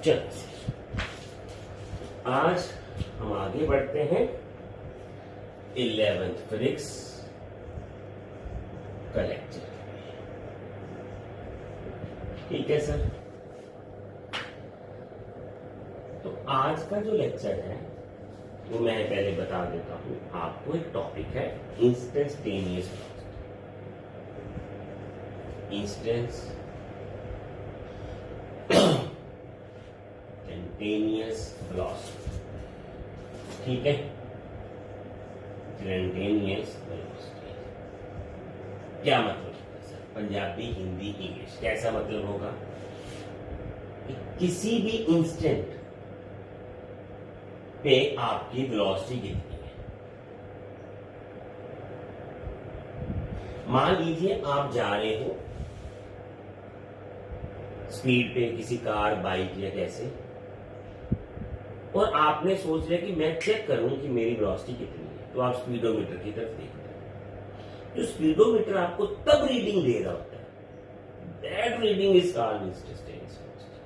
चलो आज हम आगे बढ़ते हैं 11th फिजिक्स का लेक्चर। ठीक है सर। तो आज का जो लेक्चर है वो मैं पहले बता देता हूं आपको। एक टॉपिक है इंस्टेंटेनियस वेलोसिटी। ठीक है, इंस्टेंटेनियस वेलोसिटी क्या मतलब है सर? पंजाबी, हिंदी, इंग्लिश कैसा मतलब होगा कि किसी भी इंस्टेंट पे आपकी वेलोसिटी कितनी है। मान लीजिए आप जा रहे हो स्पीड पे, किसी कार, बाइक या कैसे, और आपने सोच लिया कि मैं चेक करूं कि मेरी वेलोसिटी कितनी है, तो आप स्पीडोमीटर की तरफ देखते हैं। जो स्पीडोमीटर आपको तब रीडिंग दे रहा होता है, that reading is called instantaneous velocity.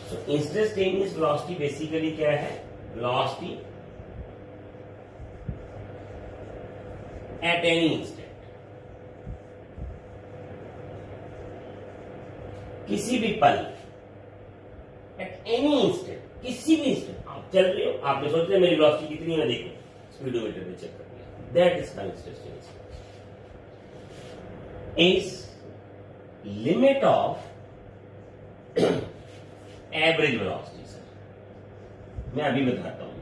So instantaneous velocity basically क्या है? वेलोसिटी एट एनी इंस्टेंट, किसी भी पल, एट एनी इंस्टेंट, किसी भी इंस्टेंट आप चल रहे हो, आपने सोच लिया मेरी वेलोसिटी कितनी है, देखो स्पीडोमीटर पे चेक कर लिया, that is called instantaneous velocity. Is limit of average velocity. Sir मैं अभी बताता हूं,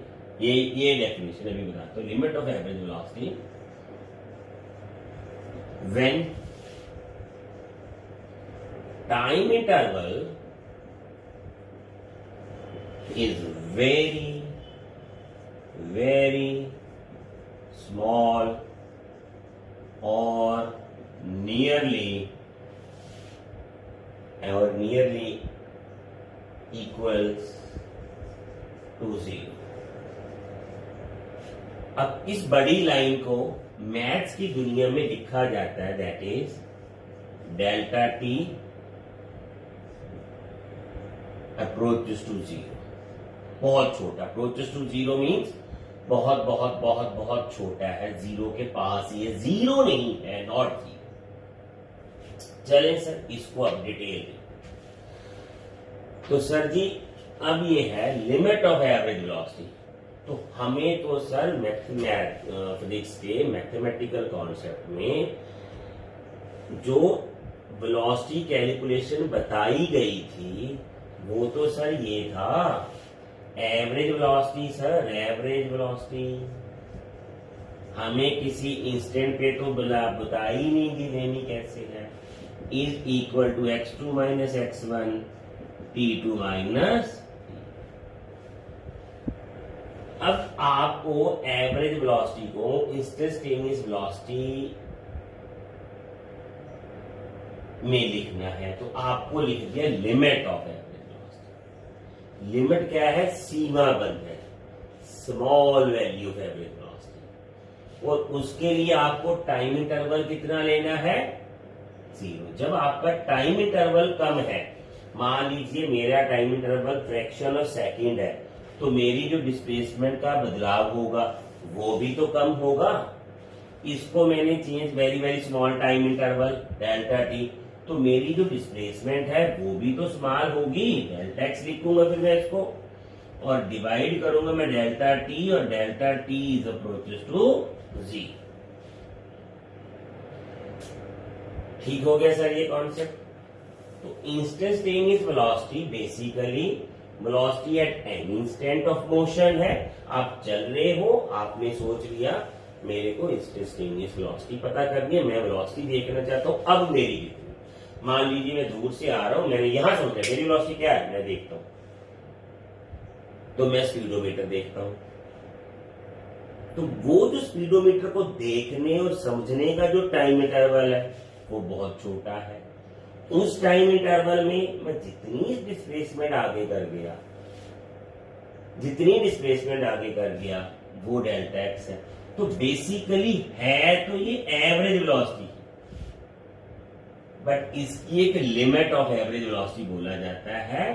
ये डेफिनेशन अभी बताता हूं। Limit of average velocity when time interval is very small or nearly equals to 0। अब इस बड़ी लाइन को मैथ्स की दुनिया में लिखा जाता है, that is delta t approaches to 0। बहुत छोटा, अप्रोचेस टू 0 मीन्स बहुत बहुत बहुत बहुत छोटा है, जीरो के पास ही है, जीरो नहीं है, नॉट 0। चलें सर इसको अब डिटेल। तो सर जी अब ये है लिमिट ऑफ एवरेज वेलोसिटी। तो हमें तो सर फिजिक्स के मैथमेटिकल कॉन्सेप्ट में जो वेलोसिटी कैलकुलेशन बताई गई थी वो तो सर ये था average velocity. Sir average velocity हमें किसी इंस्टेंट पे तो बता ही नहीं दी, लेनी कैसे है। Is equal to x2 minus x1 t2 minus. अब आपको एवरेज वेलोसिटी को इंस्टेंटेनियस वेलोसिटी में लिखना है, तो आपको लिख दिया लिमिट ऑफ एवरेज। लिमिट क्या है? सीमा बंद है, small value of average velocity. और उसके लिए आपको टाइम इंटरवल कितना लेना है? 0। जब आपका टाइम इंटरवल कम है, मान लीजिए मेरा time interval fraction of second है, तो मेरी जो डिस्प्लेसमेंट का बदलाव होगा वो भी तो कम होगा। इसको मैंने change very very small time interval delta T, तो मेरी जो डिस्प्लेसमेंट है वो भी तो स्मॉल होगी, डेल्टा एक्स लिखूंगा फिर मैं इसको, और डिवाइड करूंगा मैं डेल्टा टी, और delta t is approaches to 0। ठीक हो गया सर ये कॉन्सेप्ट। तो instantaneous velocity basically velocity at any instant of motion है। आप चल रहे हो, आपने सोच लिया मेरे को इंस्टेंटेनियस वेलोसिटी पता करनी है, मैं वेलोसिटी देखना चाहता हूं अब मेरी कितनी। मान लीजिए मैं दूर से आ रहा हूं, मैंने यहां सोचा मेरी वेलोसिटी क्या है, मैं देखता हूं, तो मैं स्पीडोमीटर देखता हूं। तो वो जो स्पीडोमीटर को देखने और समझने का जो टाइम इंटरवल है वो बहुत छोटा है। उस टाइम इंटरवल में मैं जितनी डिस्प्लेसमेंट आगे कर गया वो डेल्टा एक्स है। तो बेसिकली है तो ये एवरेज वेलोसिटी, बट इसकी एक लिमिट ऑफ एवरेज वेलोसिटी बोला जाता है,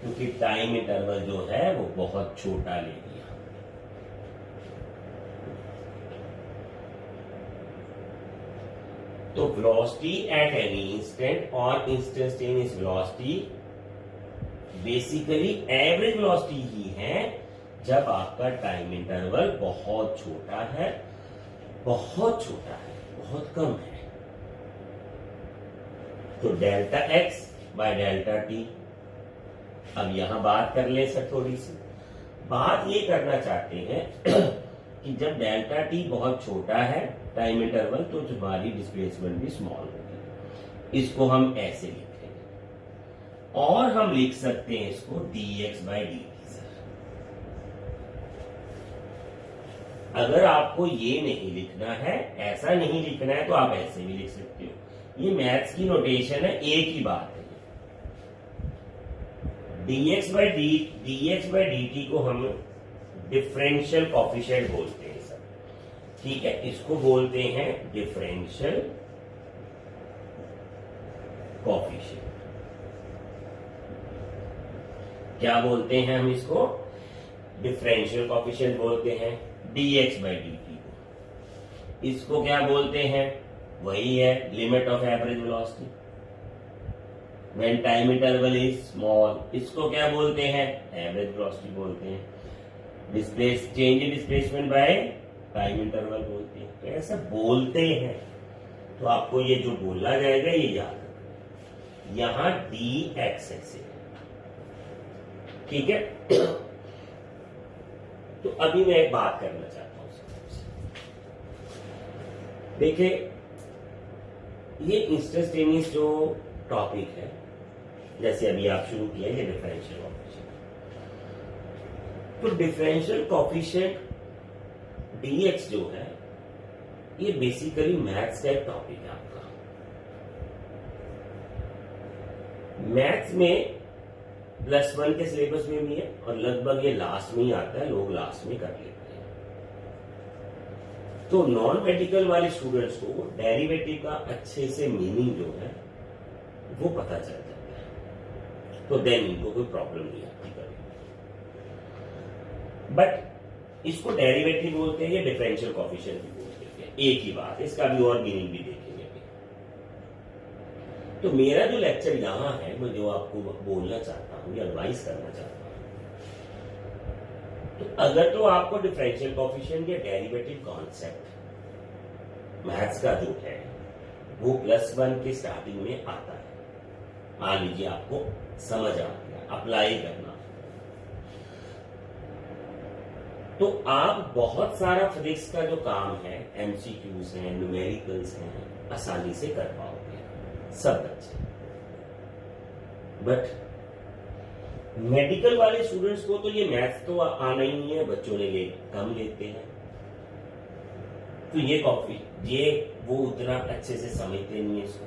क्योंकि टाइम इंटरवल जो है वो बहुत छोटा ले लिया। तो वेलोसिटी एट एनी इंस्टेंट और instantaneous velocity basically average velocity ही है जब आपका टाइम इंटरवल बहुत छोटा है, बहुत छोटा है, बहुत कम है। तो delta x by delta t. अब यहां बात कर ले सर, थोड़ी सी बात ये करना चाहते हैं कि जब डेल्टा टी बहुत छोटा है टाइम इंटरवल, तो हमारी डिस्प्लेसमेंट भी स्मॉल होगी। इसको हम ऐसे लिखेंगे और हम लिख सकते हैं इसको dx बाई dt। अगर आपको ये नहीं लिखना है, ऐसा नहीं लिखना है, तो आप ऐसे भी लिख सकते हो। ये मैथ्स की नोटेशन है, एक ही बात है। dx बाई dt को हम डिफरेंशियल कॉफिशिएंट बोलते हैं सर, ठीक है। इसको बोलते हैं डिफरेंशियल कॉफिशिएंट। क्या बोलते हैं हम इसको? डिफरेंशियल कॉफिशिएंट बोलते हैं dx बाई dt को। इसको क्या बोलते हैं? वही है limit of average velocity when time interval is small. इसको क्या बोलते हैं? एवरेज वेलोसिटी बोलते हैं। Change in displacement by time interval बोलते हैं। तो ऐसा बोलते हैं, तो आपको ये जो बोला जाएगा ये याद रखना। यहां dx ऐसे, ठीक है। तो अभी मैं एक बात करना चाहता हूं। देखिए, ये इंस्टेंटेनियस जो टॉपिक है, जैसे अभी आप शुरू किया ये डिफरेंशियल कॉफिशिएंट, तो डिफरेंशियल कॉफिशिएंट dx जो है ये बेसिकली मैथ्स का एक टॉपिक है आपका। मैथ्स में +1 के सिलेबस में भी है और लगभग ये लास्ट में ही आता है, लोग लास्ट में कर लेते हैं। तो नॉन मेडिकल वाले स्टूडेंट्स को डेरिवेटिव का अच्छे से मीनिंग जो है वो पता चल जाता है, तो देन इनको कोई प्रॉब्लम नहीं आती कभी। बट इसको डेरिवेटिव बोलते हैं या डिफरेंशियल कॉफिशिएंट भी बोलते हैं, एक ही बात है। इसका भी और मीनिंग भी देखेंगे अभी। तो मेरा जो लेक्चर यहां है, मैं जो आपको बोलना चाहता हूं या एडवाइस करना चाहता हूं, तो अगर तो आपको डिफरेंशियल कॉफिशिएंट या डेरिवेटिव कॉन्सेप्ट मैथ्स का जो है वो +1 के स्टार्टिंग में आता है, मान लीजिए आपको समझ आ गया, अप्लाई करना, तो आप बहुत सारा फिजिक्स का जो काम है, एमसीक्यूज हैं, न्यूमेरिकल्स हैं, आसानी से कर पाओगे सब बच्चे। बट मेडिकल वाले स्टूडेंट्स को तो ये मैथ्स तो आना ही नहीं है, बच्चों ने कम लेते हैं, तो ये वो उतना अच्छे से समझते नहीं है इसको।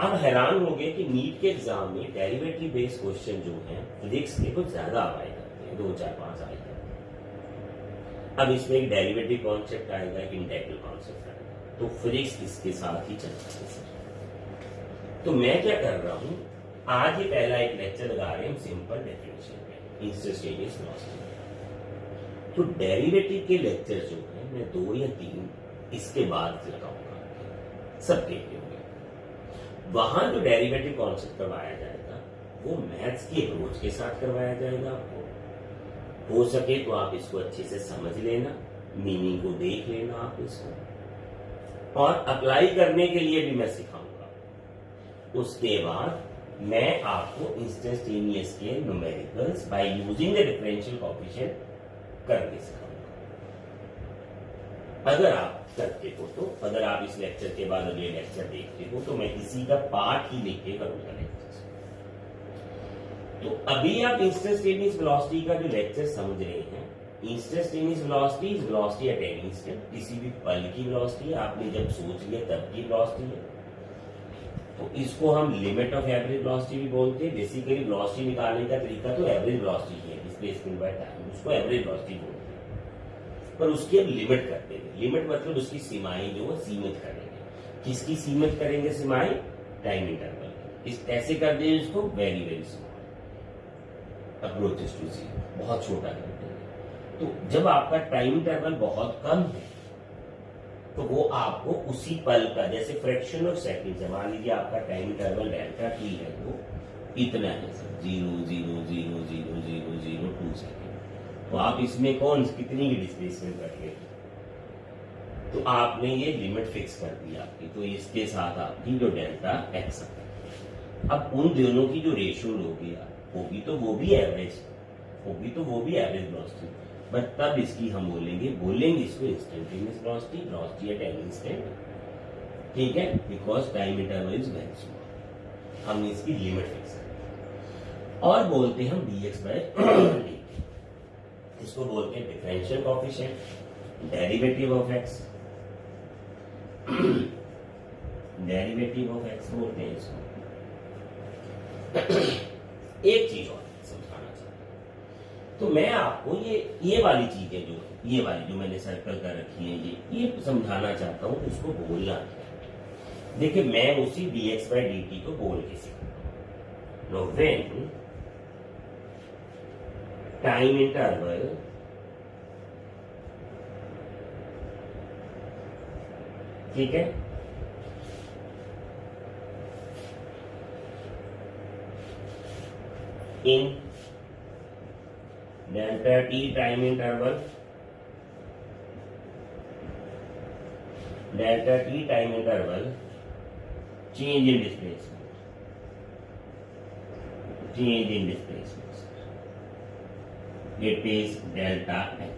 आप हैरान होंगे कि नीट के एग्जाम में डेरिवेटिव बेस्ड क्वेश्चन जो है फिजिक्स के कुछ ज्यादा आए जाते हैं, 2, 4, 5 आए जाते हैं। अब इसमें एक डेरिवेटिव कॉन्सेप्ट आएगा, एक इंटेग्रल कॉन्सेप्ट आएगा, तो फिजिक्स इसके साथ ही चलता है सर। तो मैं क्या कर रहा हूं, आज ये पहला एक लेक्चर लगा रहे हैं सिंपल डेफिनेशन पे, इंस्टेंटेनियस वेलोसिटी। तो डेरिवेटिव के लेक्चर जो है मैं 2 या 3 इसके बाद लगाऊंगा, सबके लिए होंगे। वहां जो डेरिवेटिव कॉन्सेप्ट करवाया जाएगा वो मैथ्स की अप्रोच के साथ करवाया जाएगा आपको। हो सके तो आप इसको अच्छे से समझ लेना, मीनिंग को देख लेना आप इसको, और अप्लाई करने के लिए भी मैं सिखाऊंगा। उसके बाद मैं आपको इंस्टेंटेनियस के numericals by using the differential coefficient करके सिखाऊंगा। अगर आप करते हो तो, अगर आप इस लेक्चर के बाद अगले लेक्चर देखते हो तो मैं इसी का पार्ट ही लिख के करूंगा लेक्चर। तो अभी आप इंस्टेंटेनियस वेलोसिटी का जो लेक्चर समझ रहे हैं, instantaneous velocity is velocity at any instant, किसी भी पल की वेलोसिटी, आपने जब सोच लिया तब की वेलोसिटी है। तो इसको हम लिमिट ऑफ एवरेज वेलोसिटी भी बोलते हैं। बेसिकली वेलोसिटी निकालने का तरीका तो एवरेज वेलोसिटी है, डिस्प्लेसमेंट बाय टाइम, उसको एवरेज वेलोसिटी बोलते हैं। पर उसकी अब लिमिट करते हैं। लिमिट मतलब उसकी सीमाएं जो है सीमित करेंगे। किसकी सीमित करेंगे सीमाएं? Time interval. इस कैसे कर दें इसको, very very small approaches to zero, बहुत छोटा कर दें। तो जब आपका टाइम इंटरवल बहुत कम है तो वो आपको उसी पल का, जैसे फ्रैक्शन ऑफ सेकंड है, मान लीजिए आपका टाइम इंटरवल डेल्टा टी है वो इतना है सर, 0.0000002 सेकेंड। तो आप इसमें कौन कितनी की डिस्प्लेसमेंट रखेंगे, तो आपने ये लिमिट फिक्स कर दी आपकी, तो इसके साथ आपकी जो डेल्टा एक्स है। अब उन दोनों की जो रेशियो होगी तो वो भी एवरेज वेलोसिटी, बट तब इसकी हम बोलेंगे इसको instantaneous velocity at any instant, ठीक है, because time interval is very small. हमने इसकी लिमिट फिक्स कर और बोलते हैं हम dx बाय dt, इसको बोलते हैं differential coefficient, derivative of x, derivative of x बोलते हैं इसको। एक चीज और समझाना चाहता हूं, तो मैं आपको ये वाली चीजें जो मैंने सर्कल कर रखी है ये समझाना चाहता हूं, उसको बोलना है। देखिए मैं उसी dx बाय dt को बोल के सिखाता हूं। व्हेन टाइम इंटरवल ठीक है in delta t time interval change in displacement it is delta x।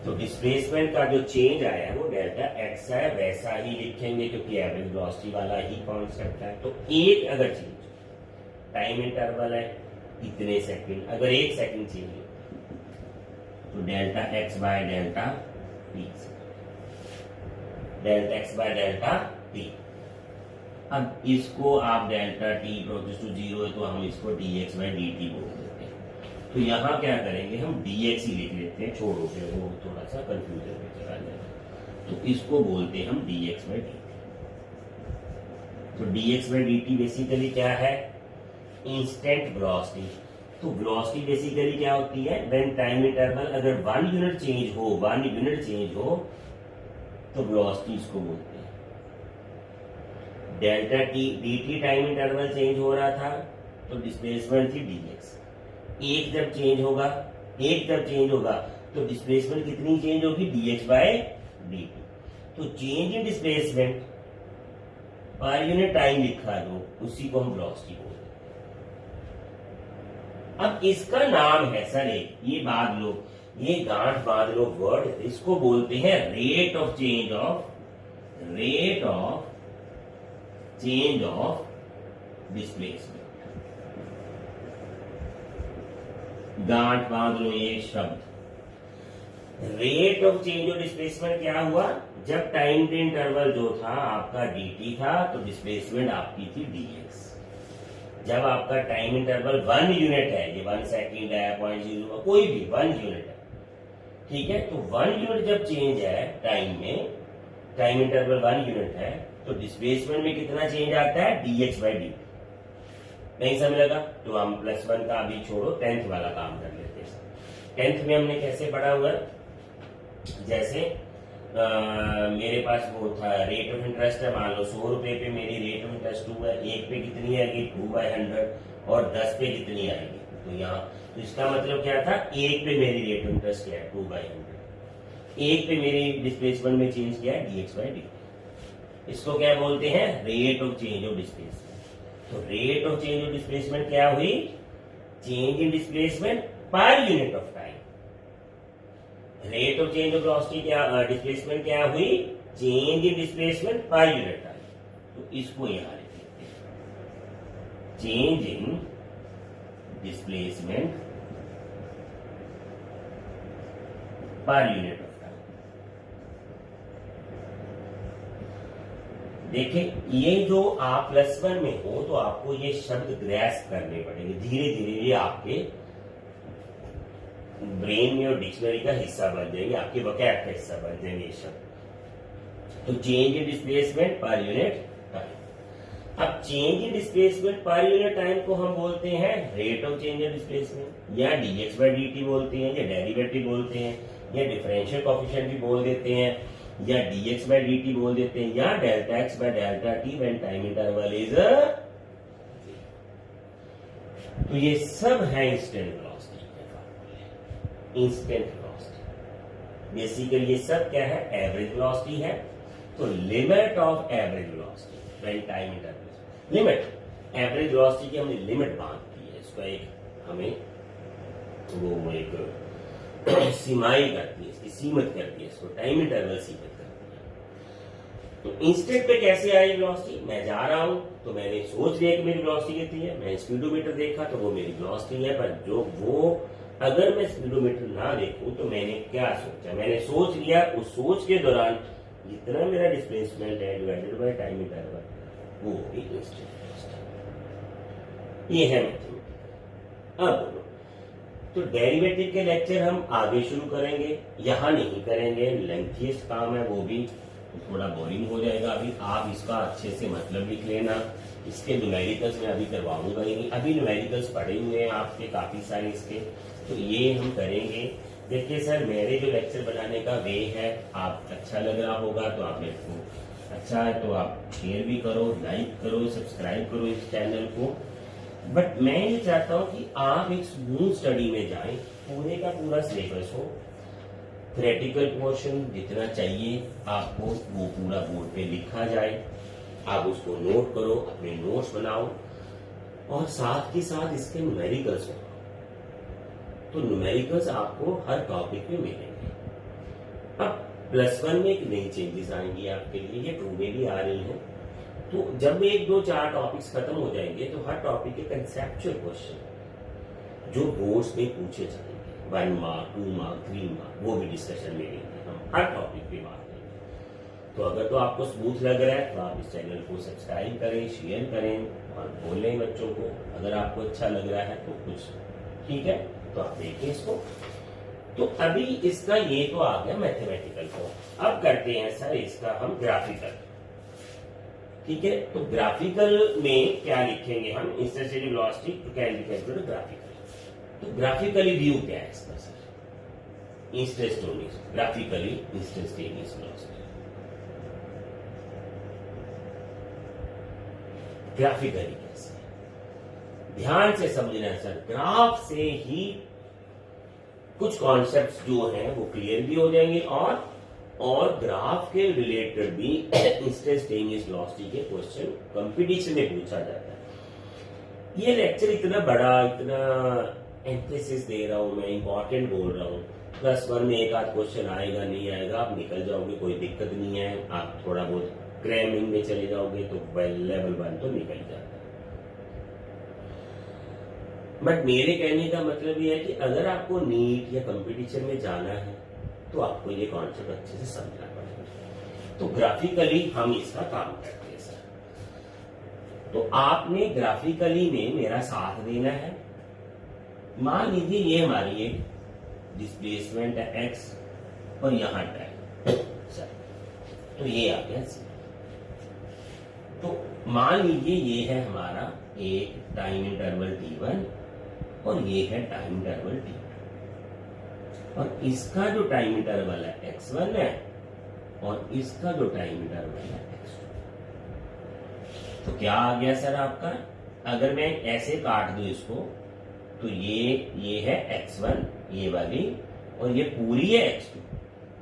तो डिस्प्लेसमेंट का जो चेंज आया है वो डेल्टा एक्स है, वैसा ही लिखेंगे क्योंकि एवरेज वेलोसिटी वाला ही कॉन्सेप्ट है। तो एक अगर चेंज टाइम इंटरवल है इतने सेकंड, अगर 1 सेकंड चेंज हो तो delta x by delta t, delta x by delta t. अब इसको आप delta t process to zero है तो हम इसको dx बाय dt बोल देते हैं। तो यहाँ क्या करेंगे हम dx ही लिख लेते हैं, छोड़ो फिर वो थोड़ा सा कंफ्यूजन में चला जाएगा। तो इसको बोलते हैं हम dx बाय dt। तो dx बाय dt बेसिकली क्या है, इंस्टेंट वेलोसिटी। तो वेलोसिटी बेसिकली क्या होती है, व्हेन टाइम इंटरवल अगर 1 यूनिट चेंज हो तो वेलोसिटी इसको बोलते हैं। Delta T dt time interval change हो रहा था तो डिस्प्लेसमेंट थी dx। एक जब चेंज होगा तो डिस्प्लेसमेंट कितनी चेंज होगी, dx बाय dt। तो change in displacement per unit time लिखा दो, उसी को हम वेलोसिटी बोलते हैं। अब इसका नाम है सर, ये गांठ बांध लो वर्ड, इसको बोलते हैं rate of change of displacement. गांठ बांध लो ये शब्द, rate of change of displacement क्या हुआ, जब टाइम इंटरवल जो था आपका dt था तो डिस्प्लेसमेंट आपकी थी dx। जब आपका टाइम इंटरवल 1 यूनिट है, ये 1 सेकेंड है, 0.0 कोई भी 1 यूनिट है, ठीक है, तो 1 यूनिट जब चेंज है टाइम में, टाइम इंटरवल 1 यूनिट है तो डिस्प्लेसमेंट में कितना चेंज आता है, dx बाय dt। नहीं समझ लगा तो हम +1 का अभी छोड़ो, 10th वाला काम कर लेते हैं। 10th में हमने कैसे पढ़ा हुआ, जैसे मेरे पास वो था रेट ऑफ इंटरेस्ट है, मान लो 100 रुपए पे मेरी रेट ऑफ इंटरेस्ट 2 है, 1 पे कितनी आएगी 2/100 और 10 पे कितनी आएगी, तो यहाँ तो इसका मतलब क्या था, 1 पे मेरी रेट ऑफ इंटरेस्ट क्या है 2/100, 1 पे मेरी डिस्प्लेसमेंट में चेंज किया है dx बाय dt। इसको क्या बोलते हैं, rate of change of displacement. तो rate of change of displacement क्या हुई, change in displacement per unit of time. Rate of change of velocity क्या, डिस्प्लेसमेंट क्या हुई, change in displacement per unit time. तो इसको यहां लिख लेते हैं, change in displacement per unit of time. देखिए ये जो आप +1 में हो तो आपको ये शब्द ग्रैस्प करने पड़ेंगे, धीरे धीरे ये आपके ब्रेन में और डिक्शनरी का हिस्सा बन जाएंगे, आपके वोकैब का हिस्सा बन जाएंगे ये शब्द। तो change in displacement per unit time. अब change in displacement per unit time को हम बोलते हैं rate of change in displacement, या dx बाई dt बोलते हैं, या डेरिवेटिव बोलते हैं, या डिफरेंशियल कोएफिशिएंट भी बोल देते हैं, या dx बाई dt बोल देते हैं, या delta x by delta t when time interval is तो ये सब है इंस्टेंट वेलोसिटी के फॉर्मूले। इंस्टेंट वेलोसिटी बेसिकली ये सब क्या है, एवरेज वेलोसिटी है। तो limit of average velocity when time interval, limit average velocity की हमने लिमिट बांध दी है, इसका एक हमें वो एक सीमाएं करती है, इसकी सीमित करती है, इसको टाइम इंटरवल सीमित करती है। तो इंस्टेंट पे कैसे आई वेलोसिटी, मैं जा रहा हूं तो मैंने सोच लिया कि मेरी वेलोसिटी कितनी है, मैं स्पीडोमीटर देखा तो वो मेरी वेलोसिटी है, पर जो वो अगर मैं स्पीडोमीटर ना देखूं तो मैंने क्या सोचा, मैंने सोच लिया, उस सोच के दौरान जितना मेरा डिस्प्लेसमेंट है डिवाइडेड बाय टाइम इंटरवल वो भी इंस्टेंट वेलोसिटी। ये है मैथमेटिक्स। अब तो डेरिवेटिव के लेक्चर हम आगे शुरू करेंगे, यहां नहीं करेंगे, लेंथीएस्ट काम है वो भी थोड़ा बोरिंग हो जाएगा। अभी आप इसका अच्छे से मतलब लिख लेना, इसके न्यूमेरिकल्स मैं अभी करवाऊंगा ही नहीं, अभी न्यूमेरिकल्स पड़े हुए हैं आपके काफी सारे इसके, तो ये हम करेंगे। देखिए सर, मेरे जो लेक्चर बनाने का वे है, आप अच्छा लग रहा होगा तो आप मेरे को अच्छा है तो आप शेयर भी करो, लाइक करो, सब्सक्राइब करो इस चैनल को। बट मैं ये चाहता हूं कि आप एक स्मूथ स्टडी में जाएं, पूरे का पूरा सिलेबस हो, थ्योरेटिकल पोर्शन जितना चाहिए आपको वो पूरा बोर्ड पे लिखा जाए, आप उसको नोट करो, अपने नोट्स बनाओ, और साथ के साथ इसके न्यूमेरिकल्स बनाओ। तो न्यूमेरिकल्स आपको हर टॉपिक में मिलेंगे। अब +1 में एक नई चेंजेस आएंगी आपके लिए, ये 2 में भी आ रही हैं। तो जब 1, 2, 4 टॉपिक्स खत्म हो जाएंगे तो हर टॉपिक के कंसेप्चुअल क्वेश्चन जो बोर्ड्स में पूछे जाएंगे, 1 मार्क, 2 मार्क, 3 मार्क, वो भी डिस्कशन में लेंगे, हम हर टॉपिक पे बात करेंगे। तो अगर तो आपको स्मूथ लग रहा है तो आप इस चैनल को सब्सक्राइब करें, शेयर करें और बोलें बच्चों को। अगर आपको अच्छा लग रहा है तो कुछ ठीक है तो आप देखिए इसको। तो अभी इसका ये तो आ गया मैथमेटिकल को, अब करते हैं सर इसका हम ग्राफिकल। ठीक है, तो ग्राफिकल में क्या लिखेंगे हम, instantaneous velocity too can be calculated graphically. तो ग्राफिकली व्यू क्या है इसका sir, instantaneous, graphically instantaneous velocity. Graphically कैसे, ध्यान से समझना है सर, ग्राफ से ही कुछ कॉन्सेप्ट्स जो हैं वो क्लियर भी हो जाएंगे, और ग्राफ के रिलेटेड भी इंस्टेंटेनियस वेलोसिटी के क्वेश्चन कंपटीशन में पूछा जाता है। ये लेक्चर इतना बड़ा, इतना एम्फेसिस दे रहा हूं मैं, इंपॉर्टेंट बोल रहा हूं, +1 में एक आध क्वेश्चन आएगा नहीं आएगा आप निकल जाओगे, कोई दिक्कत नहीं है। आप थोड़ा बहुत क्रैमिंग में चले जाओगे तो लेवल 1 तो निकल जाता है। बट मेरे कहने का मतलब ये है कि अगर आपको नीट या कंपटीशन में जाना है तो आपको ये कॉन्सेप्ट अच्छे से समझना पड़ेगा। तो ग्राफिकली हम इसका काम करते हैं सर। तो आपने ग्राफिकली में मेरा साथ देना है। मान लीजिए ये हमारी एक डिस्प्लेसमेंट है x और यहां टाइम सर, तो ये आ गया सी। तो मान लीजिए ये है हमारा एक टाइम इंटरवल t1 और ये है टाइम इंटरवल t2, और इसका जो टाइम इंटरवल है x1 है और इसका जो टाइम इंटरवल है x2। तो क्या आ गया सर आपका, अगर मैं ऐसे काट दूं इसको तो ये है x1 ये वाली, और ये पूरी है x2,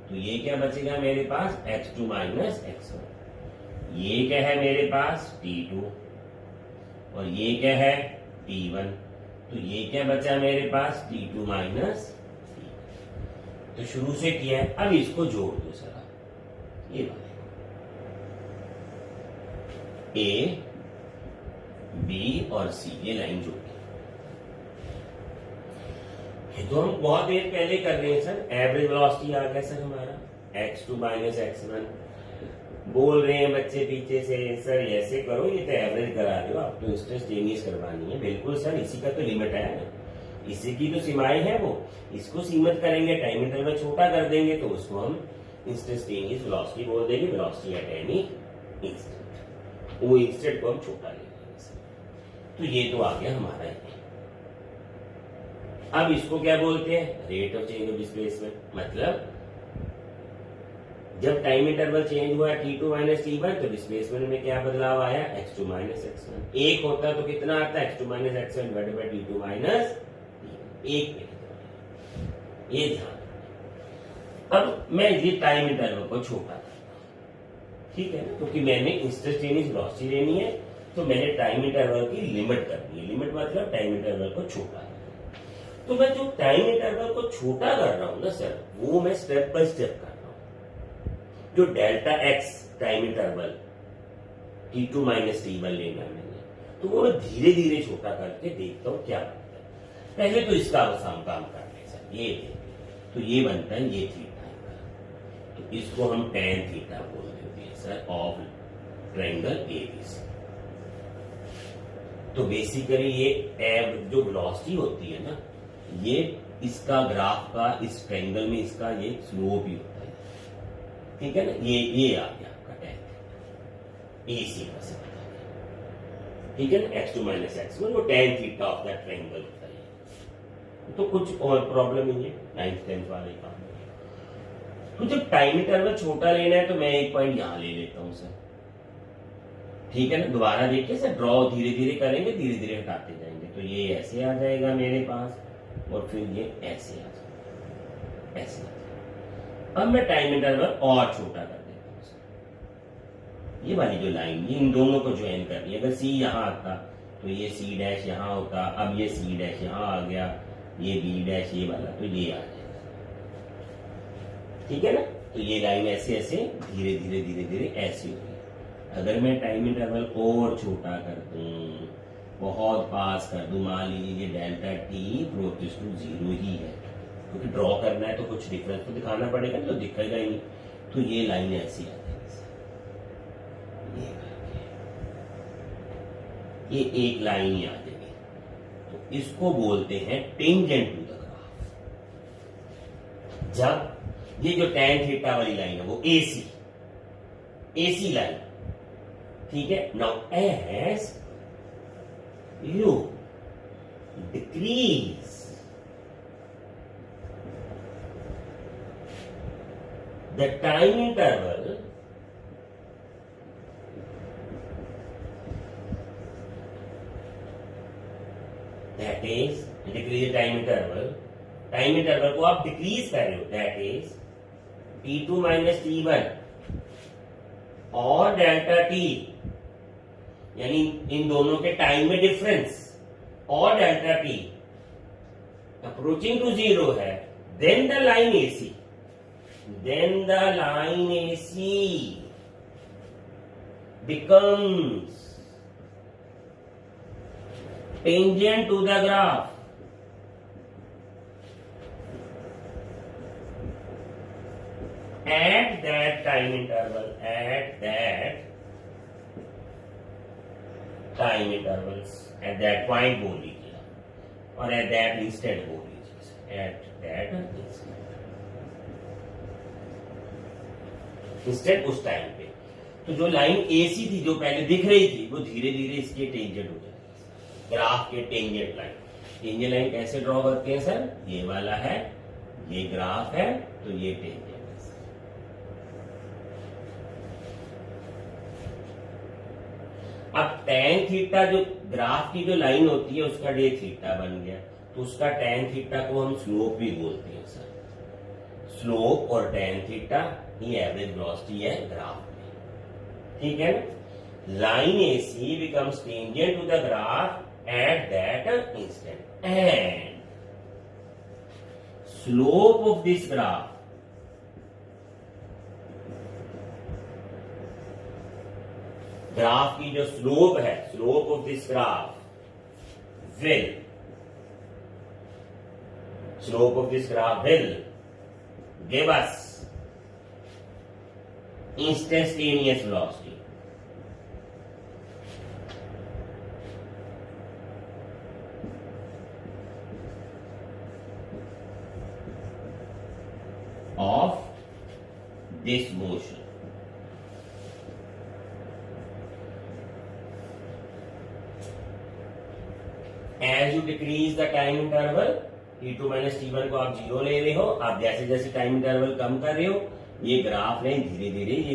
तो ये क्या बचेगा मेरे पास x2 माइनस x1। ये क्या है मेरे पास t2 और ये क्या है t1, तो ये क्या बचा मेरे पास t2 माइनस t1। तो शुरू से किया है, अब इसको जोड़ दो सर, ये वाले A, B और C, ये लाइन जोड़ दी। ये तो हम बहुत देर पहले कर रहे हैं सर। एवरेज वेलोसिटी आ गया सर हमारा x2 माइनस x1। बोल रहे हैं बच्चे पीछे से सर ऐसे करो, ये तो एवरेज करा रहे हो, आप तो इंस्टेंटेनियस करवानी है। बिल्कुल सर, इसी का तो लिमिट है, इसी की तो सीमाएं है, वो इसको सीमित करेंगे, टाइम इंटरवल छोटा कर देंगे तो उसको हम इंस्टेंटेनियस वेलोसिटी बोल देंगे, वेलोसिटी एट एनी इंस्टेंट। वो इंस्टेंट को हम छोटा ले लेंगे। तो ये तो आ गया हमारा ये। अब इसको क्या बोलते हैं? Rate of change of displacement. मतलब जब टाइम इंटरवल चेंज हुआ t2 माइनस t1 तो डिस्प्लेसमेंट में क्या बदलाव आया? x2 minus x1। एक होता तो कितना आता? x2 minus x1 divided by t2 minus एक में। ये ध्यान। अब मैं ये टाइम इंटरवल को छोटा करता हूं, ठीक है ना, क्योंकि मैंने इंस्टेंटेनियस वेलोसिटी लेनी है, तो मैंने टाइम इंटरवल की लिमिट करनी है। लिमिट मतलब टाइम इंटरवल को छोटा करना। तो मैं जो टाइम इंटरवल को छोटा कर रहा हूं ना सर, वो मैं स्टेप बाय स्टेप कर रहा हूं। जो delta x time interval t2 minus t1 लेना है मैंने, तो वो मैं धीरे धीरे छोटा करके देखता हूं क्या बनता है। पहले तो इसका आसान काम कर ले सर, ये तो ये बनता है ये थीटा, तो इसको हम tan थीटा बोल देते हैं सर ऑफ ट्रायंगल एबीसी। तो बेसिकली ये एब जो वेलोसिटी होती है ना, ये इसका ग्राफ का इस ट्रायंगल में इसका ये स्लोप ही होता है, ठीक है ना। ये आ गया आपका tan ए सी का से बता दिया, ठीक है ना। x2 माइनस x1 वो tan theta of that triangle होता है। तो कुछ और प्रॉब्लम नहीं है, 9th 10th वाले काम में। तो जब टाइम इंटरवल छोटा लेना है तो मैं एक पॉइंट यहां ले लेता हूं सर, ठीक है ना। दोबारा देखिए सर, ड्रॉ धीरे धीरे करेंगे, धीरे धीरे हटाते जाएंगे। तो ये ऐसे आ जाएगा मेरे पास, और फिर ये ऐसे आ जाएगा, ऐसे आ जाएगा। अब मैं टाइम इंटरवल और छोटा कर देता हूं सर। ये वाली जो लाइन, ये इन दोनों को ज्वाइन करनी है। अगर सी यहां आता तो ये सी डैश यहां होता, अब ये सी डैश यहां आ गया, ये बी डैश ये वाला, तो ये आ जाएगा, ठीक है ना। तो ये लाइन ऐसे ऐसे धीरे धीरे धीरे धीरे ऐसे होगी। अगर मैं टाइम इंटरवल और छोटा कर दूं, बहुत पास कर दूं, मान लीजिए डेल्टा टी प्रोचेस टू 0 ही है, क्योंकि ड्रॉ करना है तो कुछ डिफरेंस तो दिखाना पड़ेगा, तो दिखेगा ही नहीं। तो ये लाइन ऐसी आ जाएगी, ये एक लाइन ही आ जाएगी। तो इसको बोलते हैं टेंजेंट टू द ग्राफ। जब ये जो tan थीटा वाली लाइन है वो एसी लाइन, ठीक है। Now as you decrease the time interval, that is decrease time interval, time interval को आप डिक्रीज कर रहे हो, that is t2 minus t1 और डेल्टा t, यानी इन दोनों के टाइम में डिफरेंस, और डेल्टा t अप्रोचिंग टू 0 है, then the line AC becomes tangent to the graph at that time interval, at that point बोल लीजिए, और at that instant बोल लीजिए, at that instant उस टाइम पे। तो जो लाइन AC थी जो पहले दिख रही थी, वो धीरे धीरे इसके टेंजेंट हो जाएगी, ग्राफ के टेंजेंट लाइन। टेंजेंट लाइन कैसे ड्रॉ करते हैं सर? ये वाला है, ये ग्राफ है, तो ये टेंजेंट। अब tan थीटा जो ग्राफ की जो लाइन होती है उसका डे थीटा बन गया, तो उसका tan थीटा को हम स्लोप भी बोलते हैं सर। स्लोप और tan थीटा ही एवरेज वेलोसिटी है ग्राफ में, ठीक है ना। Line AC becomes tangent to the graph at that instant, and slope of this graph graph की जो स्लोप है, slope of this graph will give us instantaneous velocity of this motion, as you decrease the time interval t2 minus t1 को आप 0 ले रहे हो, आप जैसे जैसे टाइम इंटरवल कम कर रहे हो ये ग्राफ ने धीरे धीरे ये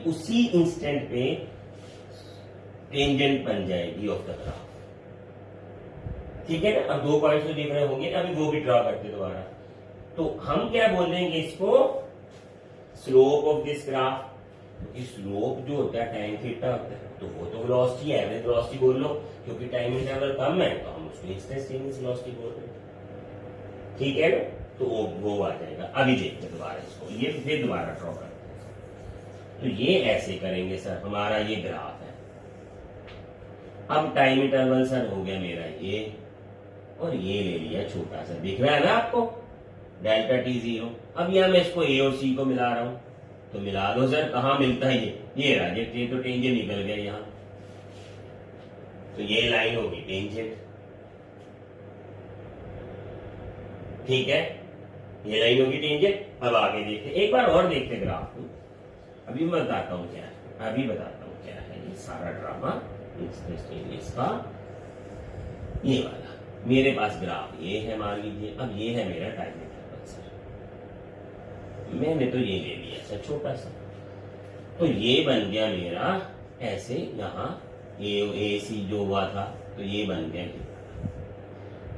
उसी इंस्टेंट पे टेंजेंट बन जाएगी ऑफ द ग्राफ। ठीक है ना। अब 2 पॉइंट्स में दिख रहे होंगे, अभी वो भी ड्रॉ करते दोबारा। तो हम क्या बोल देंगे इसको, स्लोप ऑफ दिस ग्राफ, क्योंकि स्लोप जो होता है tan थीटा होता है, तो वो तो वेलोसिटी एवरेज वेलोसिटी बोल लो, क्योंकि टाइम इंटरवल कम है तो हम उसको इंस्टेंटेनियस वेलोसिटी बोल रहे हैं। ठीक है ना। तो वो आ जाएगा। अभी देखते दोबारा इसको, ये फिर दोबारा ड्रॉ करते हैं। तो ये ऐसे करेंगे सर, हमारा ये ग्राफ है। अब टाइम इंटरवल सर हो गया मेरा ये, और ये ले लिया छोटा सा, दिख रहा है ना आपको, डेल्टा टी 0। अब यहां मैं इसको ए और सी को मिला रहा हूं, तो मिला दो सर। कहां मिलता है ये रहा, ये तो टेंजेंट निकल गया यहां, तो ये लाइन होगी टेंजेंट। ठीक है, ये लाइन होगी टेंजेंट। अब आगे देखते, एक बार और देखते ग्राफ को। अभी मैं बताता हूं क्या है, ये सारा ड्रामा इसका ये वाला। मेरे पास ग्राफ ये है मान लीजिए, अब ये है मेरा टाइम इंटरवल सर, मैंने तो ये ले लिया सर छोटा सा, तो ये बन गया मेरा ऐसे, यहां ए सी जो हुआ था तो ये बन गया।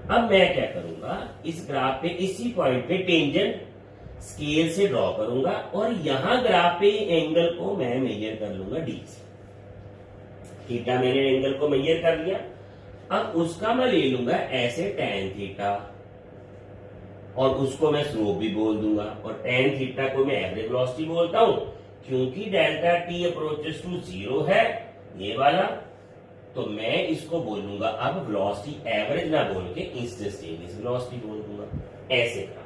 अब मैं क्या करूंगा, इस ग्राफ पे इसी पॉइंट पे टेंजेंट स्केल से ड्रॉ करूंगा, और यहां ग्राफ पे एंगल को मैं मेजर कर लूंगा डी से। थीटा मैंने एंगल को मेजर कर लिया, अब उसका मैं ले लूंगा ऐसे tan थीटा, और उसको मैं स्लोप भी बोल दूंगा, और tan थीटा को मैं एवरेज वेलोसिटी बोलता हूं, क्योंकि डेल्टा टी अप्रोचेस टू 0 है ये वाला, तो मैं इसको बोलूंगा अब वेलोसिटी एवरेज ना बोल के इंस्टेंटेनियस वेलोसिटी बोल दूंगा। ऐसे का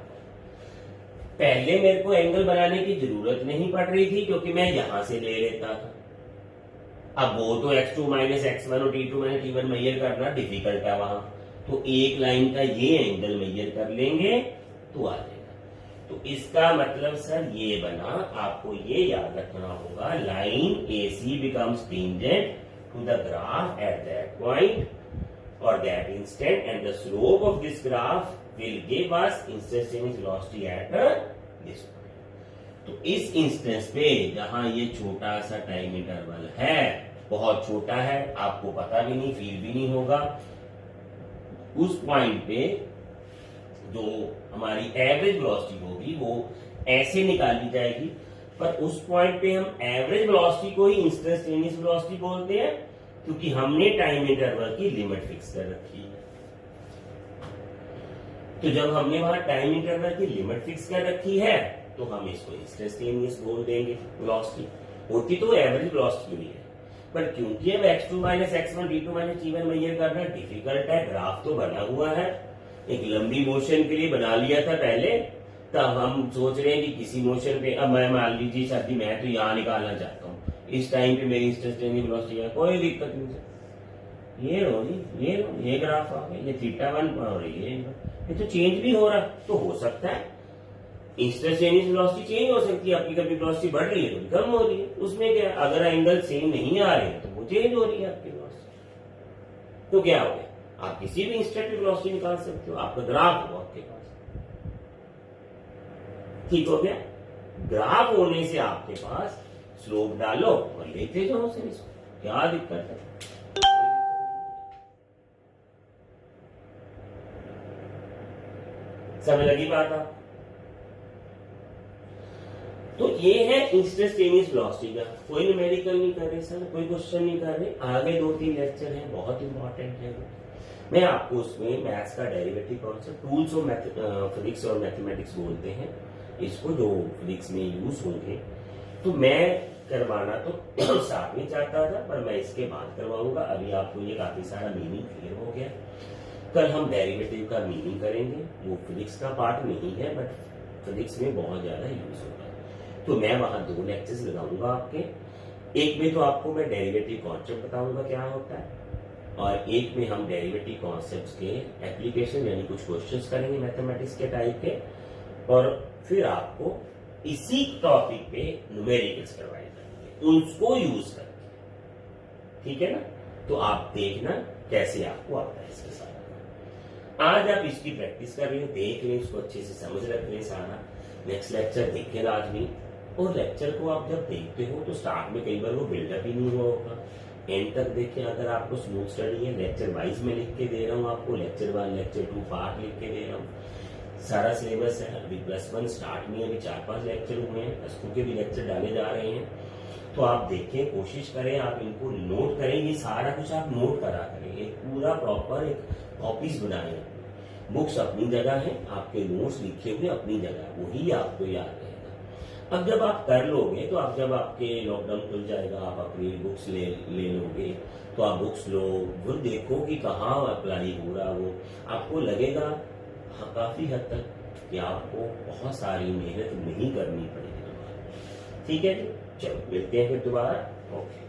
पहले मेरे को एंगल बनाने की जरूरत नहीं पड़ रही थी, क्योंकि मैं यहां से ले लेता था। अब वो तो x2 माइनस x1 और t2 माइनस t1 मेजर करना डिफिकल्ट है वहां, तो एक लाइन का ये एंगल मेजर कर लेंगे तो आ जाएगा। तो इसका मतलब सर ये बना, आपको ये याद रखना होगा, line AC becomes tangent to the graph at that point or that instant, and the slope of this graph will give us instantaneous velocity at this point. तो इस इंस्टेंस पे जहां ये छोटा सा टाइम इंटरवल है, बहुत छोटा है, आपको पता भी नहीं, फील भी नहीं होगा, उस पॉइंट पे जो हमारी एवरेज वेलोसिटी होगी वो ऐसे निकाली जाएगी। पर उस पॉइंट पे हम एवरेज वेलोसिटी को ही इंस्टेंटेनियस वेलोसिटी बोलते हैं, क्योंकि हमने टाइम इंटरवल की लिमिट फिक्स कर रखी है। तो जब हमने वहां टाइम इंटरवल की लिमिट फिक्स कर रखी है, तो हम इसको इंस्टेंटेनियस बोल देंगे वेलोसिटी। होती तो एवरेज वेलोसिटी भी है, पर क्योंकि अब x2 minus x1 t2 minus t1 measure करना डिफिकल्ट है, ग्राफ तो बना हुआ है, एक लंबी मोशन के लिए बना लिया था पहले, तब हम सोच रहे हैं कि किसी मोशन पे, अब मैं मान लीजिए शादी मैं तो यहां निकालना चाहता हूँ, इस टाइम पे मेरी इंस्टेंटेनियस वेलोसिटी है, कोई दिक्कत नहीं सर। ये लो जी, ये ग्राफ आ गया, ये θ1 और ये तो चेंज भी हो रहा, तो हो सकता है इंस्टेंटेनियस वेलोसिटी चेंज हो सकती है, आपकी कभी वेलोसिटी बढ़ रही है तो कम हो रही है, उसमें क्या, अगर एंगल सेम नहीं आ रहे हैं तो वो चेंज हो रही है आपकी वेलोसिटी। तो क्या हो गया, आप किसी भी इंस्टेंट वेलोसिटी निकाल सकते हो, आपका ग्राफ हो आपके पास। ठीक हो गया, ग्राफ होने से आपके पास स्लोप डालो और लेते जाओ सर इसको, क्या दिक्कत है। समझ लगी बात आप। तो ये है इंस्टेंटेनियस वेलोसिटी का, कोई न्यूमेरिकल नहीं कर रहे सर, कोई क्वेश्चन नहीं कर रहे, आगे 2-3 लेक्चर है, बहुत इंपॉर्टेंट है वो। मैं आपको उसमें मैथ्स का derivative concept, tools of physics और मैथमेटिक्स बोलते हैं इसको, जो फिजिक्स में यूज होंगे, तो मैं करवाना तो साथ में चाहता था, पर मैं इसके बाद करवाऊंगा। अभी आपको ये काफी सारा मीनिंग क्लियर हो गया। कल हम डेरिवेटिव का मीनिंग करेंगे, वो फिजिक्स का पार्ट नहीं है, बट फिजिक्स में बहुत ज्यादा यूज होगा। तो मैं वहां 2 लेक्चर्स लगाऊंगा आपके, एक में तो आपको मैं डेरिवेटिव कॉन्सेप्ट बताऊंगा क्या होता है, और एक में हम डेरिवेटिव कॉन्सेप्ट्स के एप्लीकेशन यानी कुछ क्वेश्चंस करेंगे मैथमेटिक्स के टाइप के, और फिर आपको इसी टॉपिक पे न्यूमेरिकल्स करवाए जाएंगे उनको यूज करके। ठीक है ना, तो आप देखना कैसे आपको आता है इसके साथ। आज आप इसकी प्रैक्टिस कर लें, देख लें, उसको अच्छे से समझ रख लें सारा। नेक्स्ट लेक्चर देखें लाजमी। और लेक्चर को आप जब देखते हो तो स्टार्ट में कई बार वो बिल्डअप ही नहीं हुआ होगा, एंड तक देखें। अगर आपको स्मूथ स्टडी है, लेक्चर वाइज में लिख के दे रहा हूँ आपको, लेक्चर 1 लेक्चर 2 पार्ट लिख के दे रहा हूँ। सारा सिलेबस है। अभी +1 स्टार्ट में अभी 4-5 लेक्चर हुए हैं, +2 के भी लेक्चर डाले जा रहे हैं। तो आप देखें, कोशिश करें, आप इनको नोट करें, ये सारा कुछ आप नोट करा करें, एक पूरा प्रॉपर एक कॉपीज बनाएं। बुक्स अपनी जगह है, आपके नोट्स लिखे हुए अपनी जगह, वही आपको याद रहेगा। अब जब आप कर लोगे तो आप जब आपके लॉकडाउन खुल जाएगा, आप अपनी बुक्स ले लोगे, तो आप बुक्स लो, वो देखो कि कहाँ अप्लाई हो रहा, वो आपको लगेगा हाँ, काफी हद तक कि आपको बहुत सारी मेहनत नहीं करनी पड़ेगी दोबारा। ठीक है जी, चलो मिलते हैं फिर दोबारा। ओके।